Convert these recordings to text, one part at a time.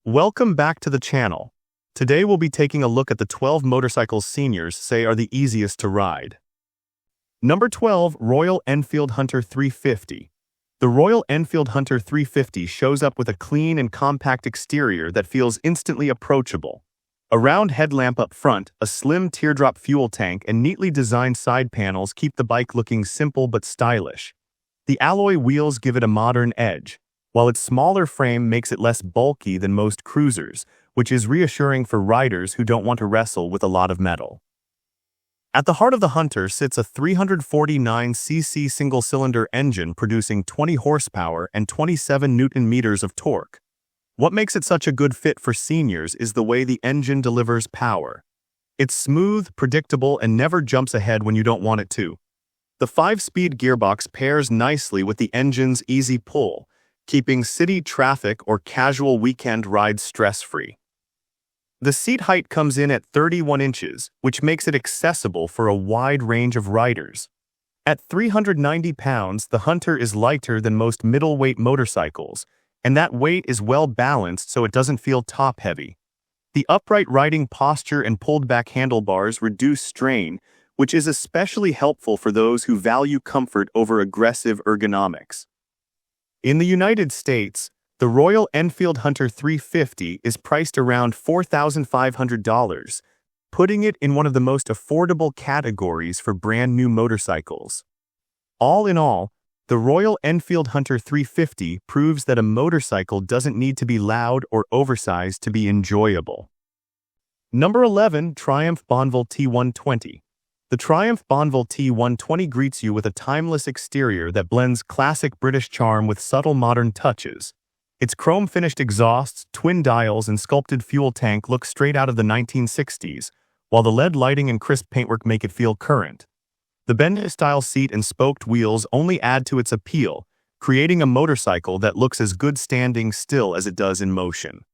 Welcome back to the channel. Today we'll be taking a look at the 12 motorcycles seniors say are the easiest to ride. Number 12, Royal Enfield Hunter 350. The Royal Enfield Hunter 350 shows up with a clean and compact exterior that feels instantly approachable. A round headlamp up front, a slim teardrop fuel tank, and neatly designed side panels keep the bike looking simple but stylish. The alloy wheels give it a modern edge, while its smaller frame makes it less bulky than most cruisers, which is reassuring for riders who don't want to wrestle with a lot of metal. At the heart of the Hunter sits a 349cc single-cylinder engine producing 20 horsepower and 27 Newton-meters of torque. What makes it such a good fit for seniors is the way the engine delivers power. It's smooth, predictable, and never jumps ahead when you don't want it to. The 5-speed gearbox pairs nicely with the engine's easy pull, keeping city traffic or casual weekend rides stress-free. The seat height comes in at 31 inches, which makes it accessible for a wide range of riders. At 390 pounds, the Hunter is lighter than most middleweight motorcycles, and that weight is well balanced so it doesn't feel top-heavy. The upright riding posture and pulled-back handlebars reduce strain, which is especially helpful for those who value comfort over aggressive ergonomics. In the United States, the Royal Enfield Hunter 350 is priced around $4,500, putting it in one of the most affordable categories for brand new motorcycles. All in all, the Royal Enfield Hunter 350 proves that a motorcycle doesn't need to be loud or oversized to be enjoyable. Number 11, Triumph Bonneville T120. The Triumph Bonneville T120 greets you with a timeless exterior that blends classic British charm with subtle modern touches. Its chrome-finished exhausts, twin dials, and sculpted fuel tank look straight out of the 1960s, while the LED lighting and crisp paintwork make it feel current. The Bonneville-style seat and spoked wheels only add to its appeal, creating a motorcycle that looks as good standing still as it does in motion.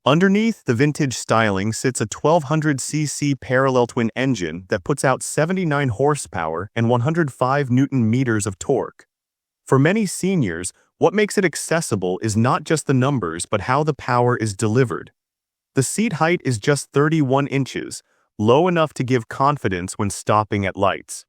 Underneath the vintage styling sits a 1200cc parallel twin engine that puts out 79 horsepower and 105 Newton-meters of torque. For many seniors, what makes it accessible is not just the numbers but how the power is delivered. The seat height is just 31 inches, low enough to give confidence when stopping at lights.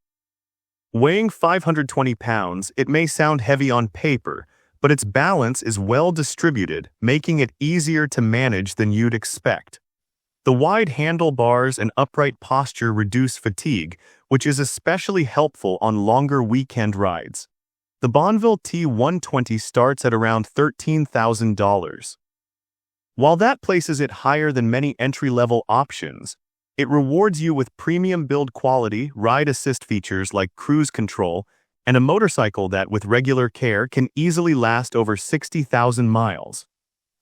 Weighing 520 pounds, it may sound heavy on paper, but its balance is well distributed, making it easier to manage than you'd expect. The wide handlebars and upright posture reduce fatigue, which is especially helpful on longer weekend rides. The Bonneville T120 starts at around $13,000. While that places it higher than many entry-level options, it rewards you with premium build quality, ride assist features like cruise control, and a motorcycle that, with regular care, can easily last over 60,000 miles.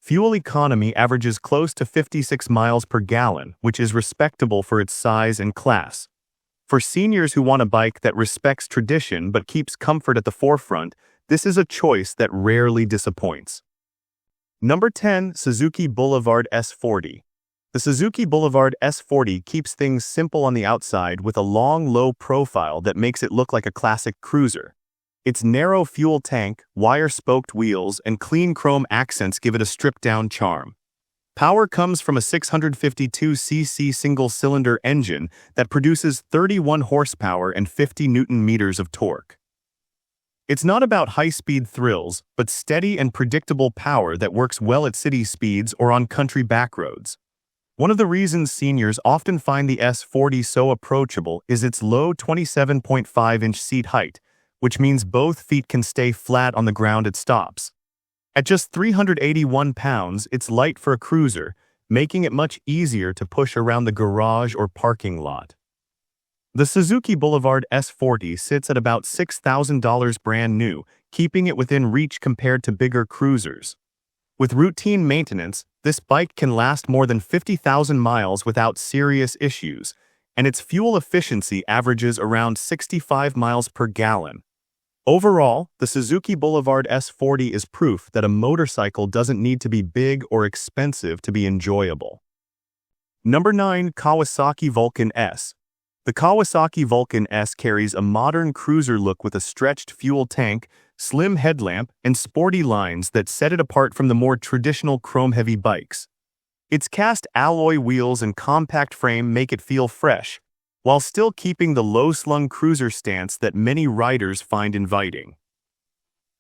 Fuel economy averages close to 56 miles per gallon, which is respectable for its size and class. For seniors who want a bike that respects tradition but keeps comfort at the forefront, this is a choice that rarely disappoints. Number 10, Suzuki Boulevard S40. The Suzuki Boulevard S40 keeps things simple on the outside with a long, low profile that makes it look like a classic cruiser. Its narrow fuel tank, wire-spoked wheels, and clean chrome accents give it a stripped-down charm. Power comes from a 652cc single-cylinder engine that produces 31 horsepower and 50 Newton-meters of torque. It's not about high-speed thrills, but steady and predictable power that works well at city speeds or on country backroads. One of the reasons seniors often find the S40 so approachable is its low 27.5-inch seat height, which means both feet can stay flat on the ground at stops. At just 381 pounds, it's light for a cruiser, making it much easier to push around the garage or parking lot. The Suzuki Boulevard S40 sits at about $6,000 brand new, keeping it within reach compared to bigger cruisers. With routine maintenance, this bike can last more than 50,000 miles without serious issues, and its fuel efficiency averages around 65 miles per gallon. Overall, the Suzuki Boulevard S40 is proof that a motorcycle doesn't need to be big or expensive to be enjoyable. Number 9, Kawasaki Vulcan S. The Kawasaki Vulcan S carries a modern cruiser look with a stretched fuel tank, slim headlamp, and sporty lines that set it apart from the more traditional chrome-heavy bikes. Its cast alloy wheels and compact frame make it feel fresh, while still keeping the low-slung cruiser stance that many riders find inviting.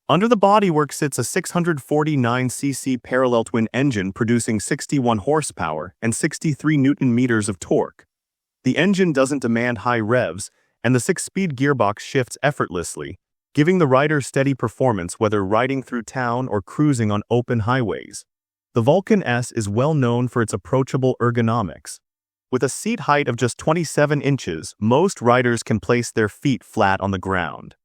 Under the bodywork sits a 649cc parallel twin engine producing 61 horsepower and 63 Nm of torque. The engine doesn't demand high revs, and the 6-speed gearbox shifts effortlessly, giving the rider steady performance whether riding through town or cruising on open highways. The Vulcan S is well known for its approachable ergonomics. With a seat height of just 27 inches, most riders can place their feet flat on the ground.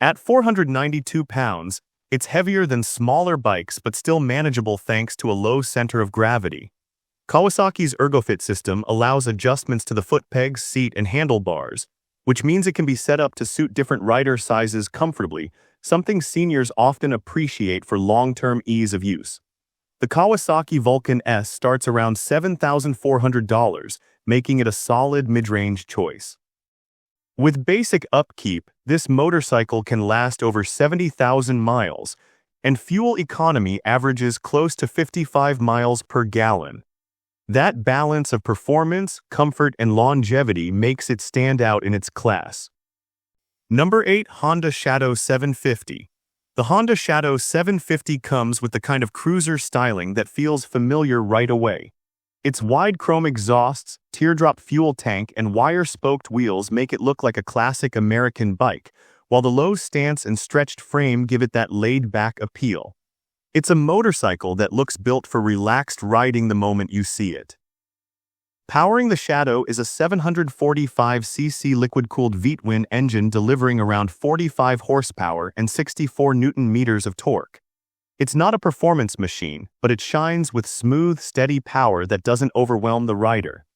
At 492 pounds, it's heavier than smaller bikes but still manageable thanks to a low center of gravity. Kawasaki's ErgoFit system allows adjustments to the foot pegs, seat, and handlebars, which means it can be set up to suit different rider sizes comfortably, something seniors often appreciate for long-term ease of use. The Kawasaki Vulcan S starts around $7,400, making it a solid mid-range choice. With basic upkeep, this motorcycle can last over 70,000 miles, and fuel economy averages close to 55 miles per gallon. That balance of performance, comfort, and longevity makes it stand out in its class. Number 8. Honda Shadow 750. The Honda Shadow 750 comes with the kind of cruiser styling that feels familiar right away. Its wide chrome exhausts, teardrop fuel tank, and wire-spoked wheels make it look like a classic American bike, while the low stance and stretched frame give it that laid-back appeal. It's a motorcycle that looks built for relaxed riding the moment you see it. Powering the Shadow is a 745cc liquid-cooled V-twin engine delivering around 45 horsepower and 64 Nm of torque. It's not a performance machine, but it shines with smooth, steady power that doesn't overwhelm the rider.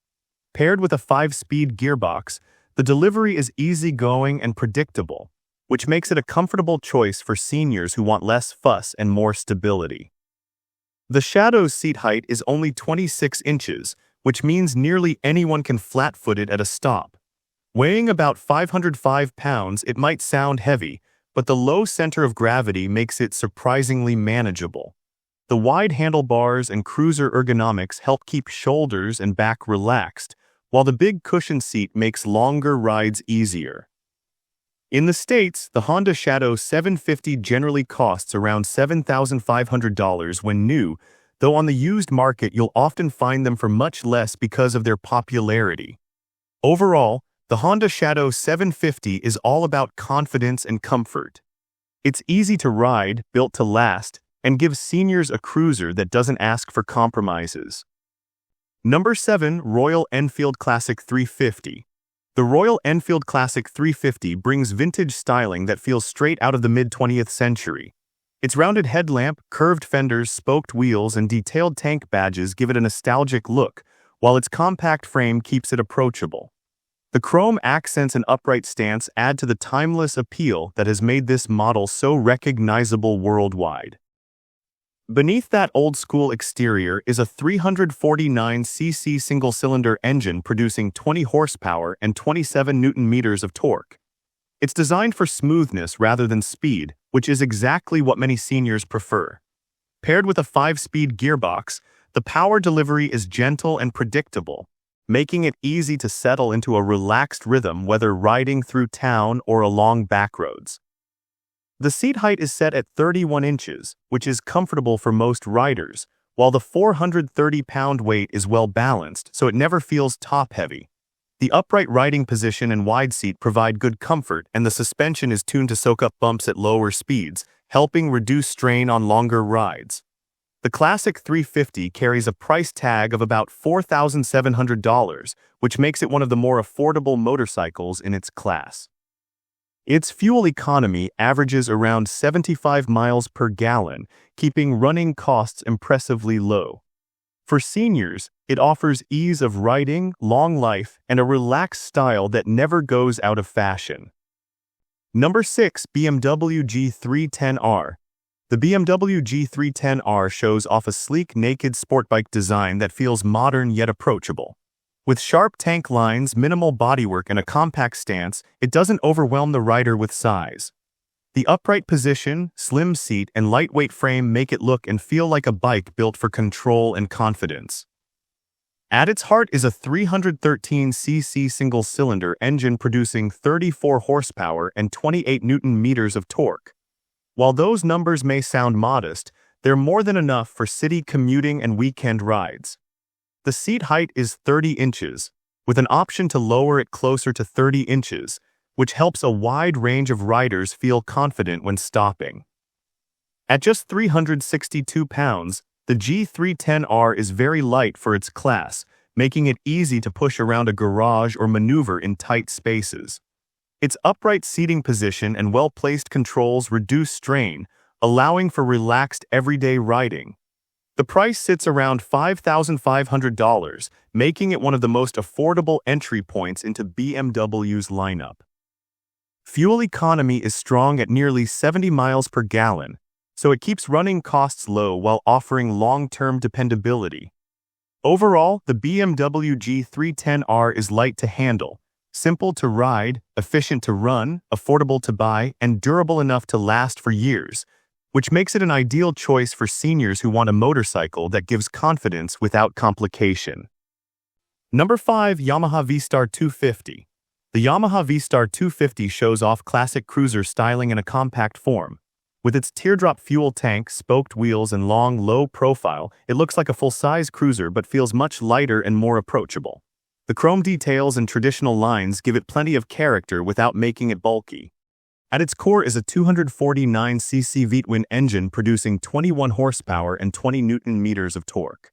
Paired with a 5-speed gearbox, the delivery is easygoing and predictable, which makes it a comfortable choice for seniors who want less fuss and more stability. The Shadow's seat height is only 26 inches, which means nearly anyone can flat-foot it at a stop. Weighing about 505 pounds, it might sound heavy, but the low center of gravity makes it surprisingly manageable. The wide handlebars and cruiser ergonomics help keep shoulders and back relaxed, while the big cushion seat makes longer rides easier. In the States, the Honda Shadow 750 generally costs around $7,500 when new, though on the used market you'll often find them for much less because of their popularity. Overall, the Honda Shadow 750 is all about confidence and comfort. It's easy to ride, built to last, and gives seniors a cruiser that doesn't ask for compromises. Number 7. Royal Enfield Classic 350. The Royal Enfield Classic 350 brings vintage styling that feels straight out of the mid-20th century. Its rounded headlamp, curved fenders, spoked wheels, and detailed tank badges give it a nostalgic look, while its compact frame keeps it approachable. The chrome accents and upright stance add to the timeless appeal that has made this model so recognizable worldwide. Beneath that old-school exterior is a 349cc single-cylinder engine producing 20 horsepower and 27 Nm of torque. It's designed for smoothness rather than speed, which is exactly what many seniors prefer. Paired with a 5-speed gearbox, the power delivery is gentle and predictable, making it easy to settle into a relaxed rhythm whether riding through town or along backroads. The seat height is set at 31 inches, which is comfortable for most riders, while the 430-pound weight is well balanced so it never feels top-heavy. The upright riding position and wide seat provide good comfort, and the suspension is tuned to soak up bumps at lower speeds, helping reduce strain on longer rides. The Classic 350 carries a price tag of about $4,700, which makes it one of the more affordable motorcycles in its class. Its fuel economy averages around 75 miles per gallon, keeping running costs impressively low. For seniors, it offers ease of riding, long life, and a relaxed style that never goes out of fashion. Number 6. BMW G310R. The BMW G310R shows off a sleek, naked sport bike design that feels modern yet approachable. With sharp tank lines, minimal bodywork, and a compact stance, it doesn't overwhelm the rider with size. The upright position, slim seat, and lightweight frame make it look and feel like a bike built for control and confidence. At its heart is a 313cc single-cylinder engine producing 34 horsepower and 28 Newton-meters of torque. While those numbers may sound modest, they're more than enough for city commuting and weekend rides. The seat height is 30 inches, with an option to lower it closer to 30 inches, which helps a wide range of riders feel confident when stopping. At just 362 pounds, the G310R is very light for its class, making it easy to push around a garage or maneuver in tight spaces. Its upright seating position and well-placed controls reduce strain, allowing for relaxed everyday riding. The price sits around $5,500, making it one of the most affordable entry points into BMW's lineup. Fuel economy is strong at nearly 70 miles per gallon, so it keeps running costs low while offering long-term dependability. Overall, the BMW G310R is light to handle, simple to ride, efficient to run, affordable to buy, and durable enough to last for years, which makes it an ideal choice for seniors who want a motorcycle that gives confidence without complication. Number 5. Yamaha V Star 250. The Yamaha V Star 250 shows off classic cruiser styling in a compact form. With its teardrop fuel tank, spoked wheels, and long, low profile, it looks like a full-size cruiser but feels much lighter and more approachable. The chrome details and traditional lines give it plenty of character without making it bulky. At its core is a 249cc V-twin engine producing 21 horsepower and 20 Newton-meters of torque.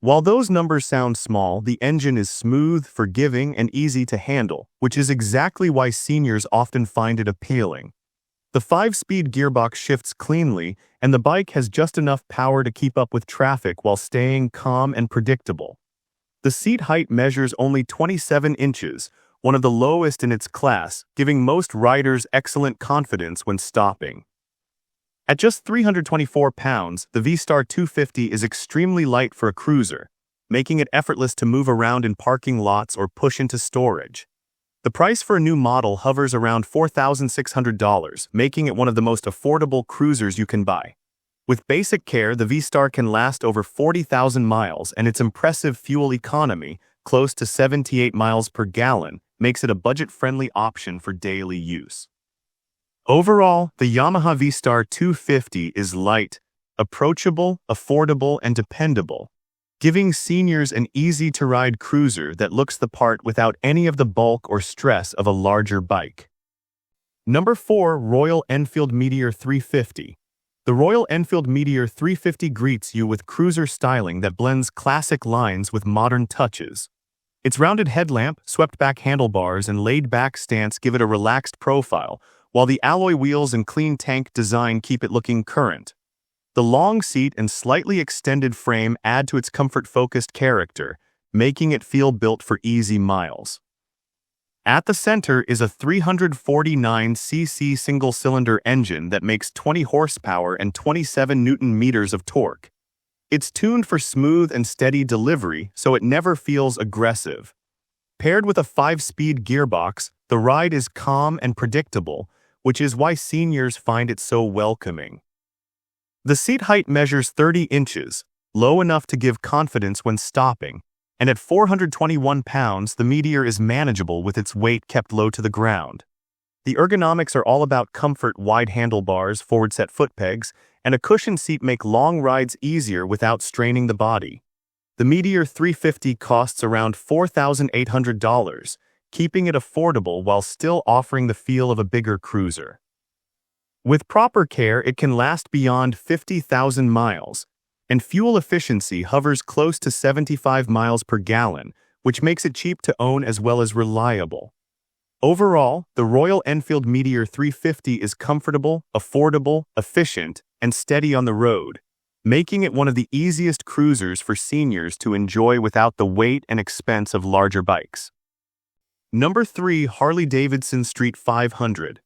While those numbers sound small, the engine is smooth, forgiving, and easy to handle, which is exactly why seniors often find it appealing. The 5-speed gearbox shifts cleanly, and the bike has just enough power to keep up with traffic while staying calm and predictable. The seat height measures only 27 inches, one of the lowest in its class, giving most riders excellent confidence when stopping. At just 324 pounds, the V Star 250 is extremely light for a cruiser, making it effortless to move around in parking lots or push into storage. The price for a new model hovers around $4,600, making it one of the most affordable cruisers you can buy. With basic care, the V Star can last over 40,000 miles, and its impressive fuel economy, close to 78 miles per gallon, makes it a budget-friendly option for daily use. Overall, the Yamaha V Star 250 is light, approachable, affordable, and dependable, giving seniors an easy-to-ride cruiser that looks the part without any of the bulk or stress of a larger bike. Number 4. Royal Enfield Meteor 350. The Royal Enfield Meteor 350 greets you with cruiser styling that blends classic lines with modern touches. Its rounded headlamp, swept-back handlebars, and laid-back stance give it a relaxed profile, while the alloy wheels and clean tank design keep it looking current. The long seat and slightly extended frame add to its comfort-focused character, making it feel built for easy miles. At the center is a 349cc single-cylinder engine that makes 20 horsepower and 27 Newton-meters of torque. It's tuned for smooth and steady delivery, so it never feels aggressive. Paired with a 5-speed gearbox, the ride is calm and predictable, which is why seniors find it so welcoming. The seat height measures 30 inches, low enough to give confidence when stopping, and at 421 pounds, the Meteor is manageable with its weight kept low to the ground. The ergonomics are all about comfort. Wide handlebars, forward-set foot pegs, and a cushioned seat make long rides easier without straining the body. The Meteor 350 costs around $4,800, keeping it affordable while still offering the feel of a bigger cruiser. With proper care, it can last beyond 50,000 miles, and fuel efficiency hovers close to 75 miles per gallon, which makes it cheap to own as well as reliable. Overall, the Royal Enfield Meteor 350 is comfortable, affordable, efficient, and steady on the road, making it one of the easiest cruisers for seniors to enjoy without the weight and expense of larger bikes. Number 3. Harley-Davidson Street 500.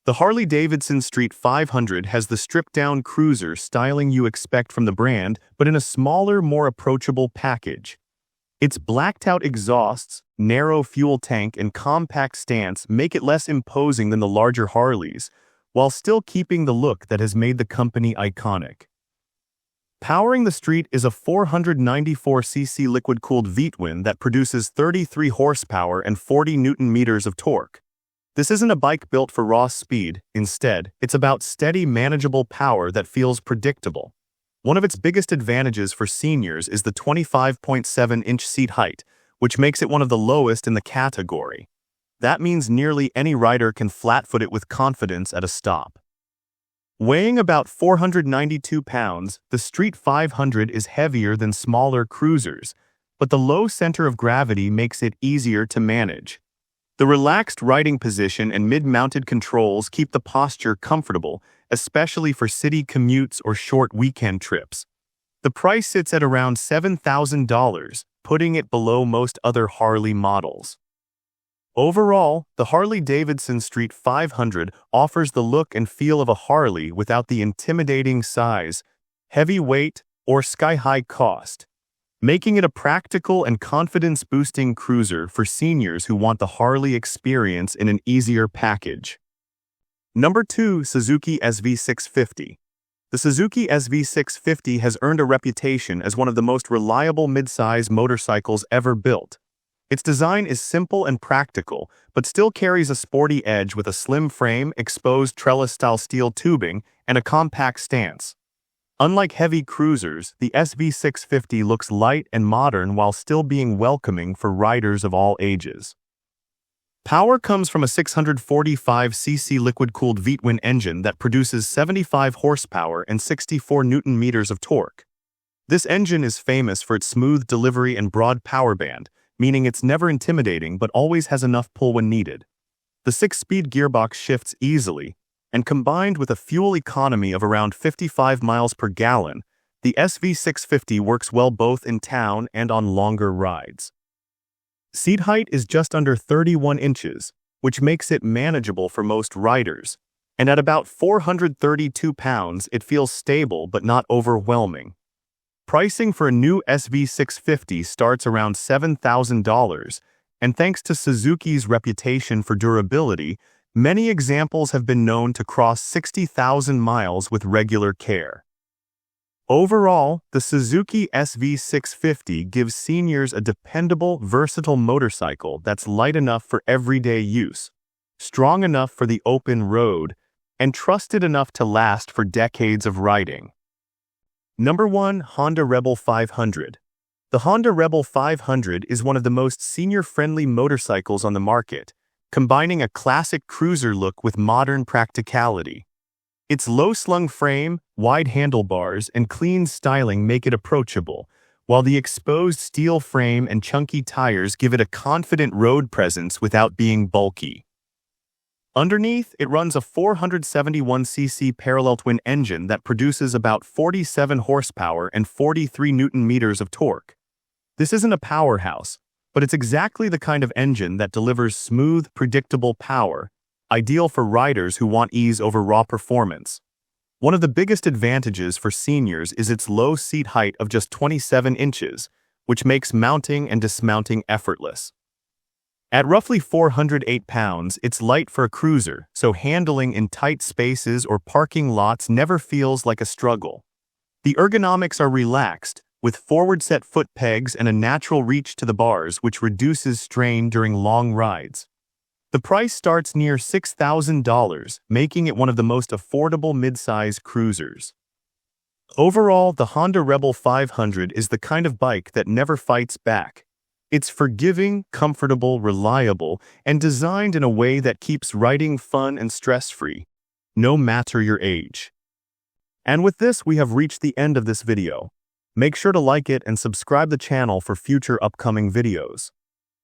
The Harley-Davidson Street 500 has the stripped-down cruiser styling you expect from the brand, but in a smaller, more approachable package. Its blacked-out exhausts, narrow fuel tank, and compact stance make it less imposing than the larger Harleys, while still keeping the look that has made the company iconic. Powering the street is a 494cc liquid-cooled V-twin that produces 33 horsepower and 40 newton-meters of torque. This isn't a bike built for raw speed. Instead, it's about steady, manageable power that feels predictable. One of its biggest advantages for seniors is the 25.7-inch seat height, which makes it one of the lowest in the category. That means nearly any rider can flat-foot it with confidence at a stop. Weighing about 492 pounds, the Street 500 is heavier than smaller cruisers, but the low center of gravity makes it easier to manage. The relaxed riding position and mid-mounted controls keep the posture comfortable, especially for city commutes or short weekend trips. The price sits at around $7,000, putting it below most other Harley models. Overall, the Harley-Davidson Street 500 offers the look and feel of a Harley without the intimidating size, heavy weight, or sky-high cost, making it a practical and confidence-boosting cruiser for seniors who want the Harley experience in an easier package. Number 2. Suzuki SV650. The Suzuki SV650 has earned a reputation as one of the most reliable midsize motorcycles ever built. Its design is simple and practical, but still carries a sporty edge with a slim frame, exposed trellis-style steel tubing, and a compact stance. Unlike heavy cruisers, the SV650 looks light and modern while still being welcoming for riders of all ages. Power comes from a 645cc liquid-cooled V-twin engine that produces 75 horsepower and 64 newton-meters of torque. This engine is famous for its smooth delivery and broad power band, meaning it's never intimidating but always has enough pull when needed. The 6-speed gearbox shifts easily, and combined with a fuel economy of around 55 miles per gallon, the SV650 works well both in town and on longer rides. Seat height is just under 31 inches, which makes it manageable for most riders, and at about 432 pounds it feels stable but not overwhelming. Pricing for a new SV650 starts around $7,000, and thanks to Suzuki's reputation for durability, many examples have been known to cross 60,000 miles with regular care. Overall, the Suzuki SV650 gives seniors a dependable, versatile motorcycle that's light enough for everyday use, strong enough for the open road, and trusted enough to last for decades of riding. Number 1. Honda Rebel 500. The Honda Rebel 500 is one of the most senior-friendly motorcycles on the market, combining a classic cruiser look with modern practicality. Its low-slung frame, wide handlebars, and clean styling make it approachable, while the exposed steel frame and chunky tires give it a confident road presence without being bulky. Underneath, it runs a 471cc parallel twin engine that produces about 47 horsepower and 43 newton-meters of torque. This isn't a powerhouse, but it's exactly the kind of engine that delivers smooth, predictable power, ideal for riders who want ease over raw performance. One of the biggest advantages for seniors is its low seat height of just 27 inches, which makes mounting and dismounting effortless. At roughly 408 pounds, it's light for a cruiser, so handling in tight spaces or parking lots never feels like a struggle. The ergonomics are relaxed, with forward-set foot pegs and a natural reach to the bars which reduces strain during long rides. The price starts near $6,000, making it one of the most affordable midsize cruisers. Overall, the Honda Rebel 500 is the kind of bike that never fights back. It's forgiving, comfortable, reliable, and designed in a way that keeps riding fun and stress-free, no matter your age. And with this, we have reached the end of this video. Make sure to like it and subscribe the channel for future upcoming videos.